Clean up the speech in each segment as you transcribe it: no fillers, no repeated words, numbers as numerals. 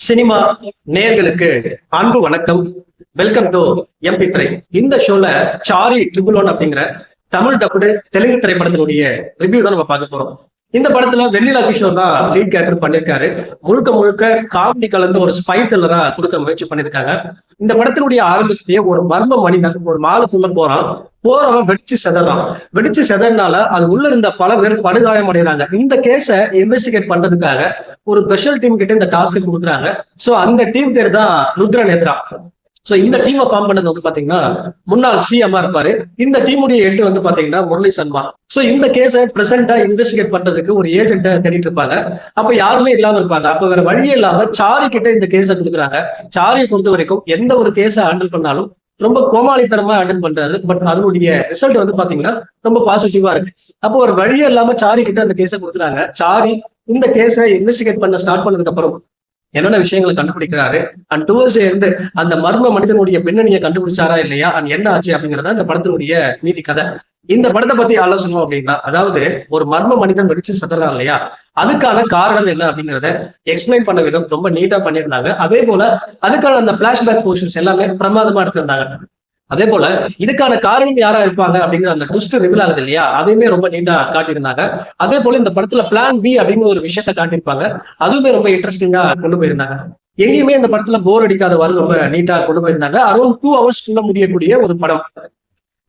Cinema நேயர்களுக்கு அன்பு வணக்கம். Welcome to MP3. இந்த ஷோல சாரி ட்ரிபிள் ஒன் அப்படிங்கிற தமிழ் டப்புடு தெலுங்கு திரைப்படத்தினுடைய ரிவ்யூ தான் நம்ம பார்க்க போறோம். இந்த படத்துல வெண்ணிலா கிஷோர் தான் லீட் கேரக்டர் பண்ணிருக்காரு. முழுக்க முழுக்க காமெடி கலந்து ஒரு ஸ்பை த்ரில்லரா கொடுக்க முயற்சி பண்ணிருக்காங்க. இந்த படத்தினுடைய ஆரம்பத்திலேயே ஒரு மர்ம மனிதன் ஒரு மாலுக்குள்ள போறவன் வெடிச்சு செதறனால அது உள்ள இருந்த பல பேர் படுகாயம் அடைகிறாங்க. இந்த கேஸை இன்வெஸ்டிகேட் பண்றதுக்காக ஒரு ஸ்பெஷல் டீம் கிட்ட இந்த டாஸ்க் கொடுக்குறாங்க. சோ அந்த டீம் பேர் தான் ருத்ர நேத்ரா. சோ இந்த டீமை ஃபார்ம் பண்ணது வந்து பாத்தீங்கன்னா முன்னாள் CM இருப்பாரு. இந்த டீமுடைய ஹெட் வந்து பாத்தீங்கன்னா முரளி சர்மா. சோ இந்த கேஸை பிரசன்டா இன்வெஸ்டிகேட் பண்றதுக்கு ஒரு ஏஜென்ட்டை தேடிட்டு இருப்பாங்க. அப்ப யாருமே இல்லாம இருப்பாங்க. அப்ப வேற வழியே இல்லாம சாரி கிட்ட இந்த கேஸை கொடுக்குறாங்க. சாரியை பொறுத்த வரைக்கும் எந்த ஒரு கேஸை ஹேண்டில் பண்ணாலும் ரொம்ப கோமாளித்தனமா ஹேண்டில் பண்றாரு. பட் அதனுடைய ரிசல்ட் வந்து பாத்தீங்கன்னா ரொம்ப பாசிட்டிவா இருக்கு. அப்போ ஒரு வழியே இல்லாம சாரி கிட்ட அந்த கேஸை கொடுக்குறாங்க. சாரி இந்த கேஸை இன்வெஸ்டிகேட் பண்ண ஸ்டார்ட் பண்ணதுக்கு அப்புறம் என்னென்ன விஷயங்களை கண்டுபிடிக்கிறாரு அண்ட் டுவர்ட்ஸ் இருந்து அந்த மர்ம மனிதனுடைய பின்னணியை கண்டுபிடிச்சாரா இல்லையா அண்ட் என்ன ஆச்சு அப்படிங்கறத இந்த படத்தினுடைய மீதி கதை. இந்த படத்தை பத்தி ஆலோசனை அப்படின்னா, அதாவது ஒரு மர்ம மனிதன் வெடிச்சு சதுறான் இல்லையா, அதுக்கான காரணம் என்ன அப்படிங்கறத எக்ஸ்பிளைன் பண்ண விதம் ரொம்ப நீட்டா பண்ணியிருந்தாங்க. அதே போல அதுக்கான அந்த பிளாஷ்பேக் போர்ஷன்ஸ் எல்லாமே பிரமாதமா எடுத்திருந்தாங்க. அதே போல இதுக்கான காரணம் யாரா இருப்பாங்க அப்படிங்கிற அந்த ட்விஸ்ட் ரிவீல் ஆகுது இல்லையா, அதையுமே ரொம்ப நீட்டா காட்டியிருந்தாங்க. அதே போல இந்த படத்துல பிளான் பி அப்படிங்கிற ஒரு விஷயத்த காட்டியிருப்பாங்க. அதுவுமே ரொம்ப இன்ட்ரெஸ்டிங்கா கொண்டு போயிருந்தாங்க. எங்கேயுமே இந்த படத்துல போர் அடிக்காதவாறு ரொம்ப நீட்டா கொண்டு போயிருந்தாங்க. அரௌண்ட் 2 hours முடியக்கூடிய ஒரு படம்.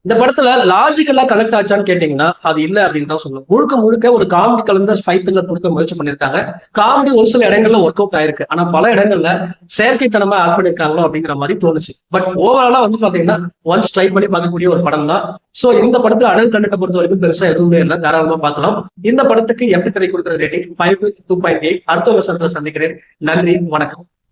இந்த படத்துல லாஜிக்கலா கனெக்ட் ஆச்சான்னு கேட்டீங்கன்னா அது இல்ல அப்படின்னு தான் சொல்லணும். முழுக்க முழுக்க ஒரு காமெடி கலந்த ஸ்பை த்ரில்லர் கொடுக்க முயற்சி பண்ணிருக்காங்க. காமெடி ஒரு சில இடங்கள்ல ஒர்க் அவுட் ஆயிருக்கு. ஆனா பல இடங்கள்ல செயற்கைத்தனமா ஆட் பண்ணிருக்காங்களோ அப்படிங்கிற மாதிரி தோணுச்சு. பட் ஓவராலா வந்து பாத்தீங்கன்னா ஒன்ஸ் ட்ரை பண்ணி பார்க்கக்கூடிய ஒரு படம் தான். சோ இந்த படத்துல அடல் கண்டென்ட் பொறுத்த வரைக்கும் பெருசா எதுவுமே இல்லை, தாராளமா பார்க்கலாம். இந்த படத்துக்கு MP3 கொடுக்குற ரேட்டிங் 5 2.8. அடுத்த வருஷத்துல சந்திக்கிறேன். நன்றி, வணக்கம்.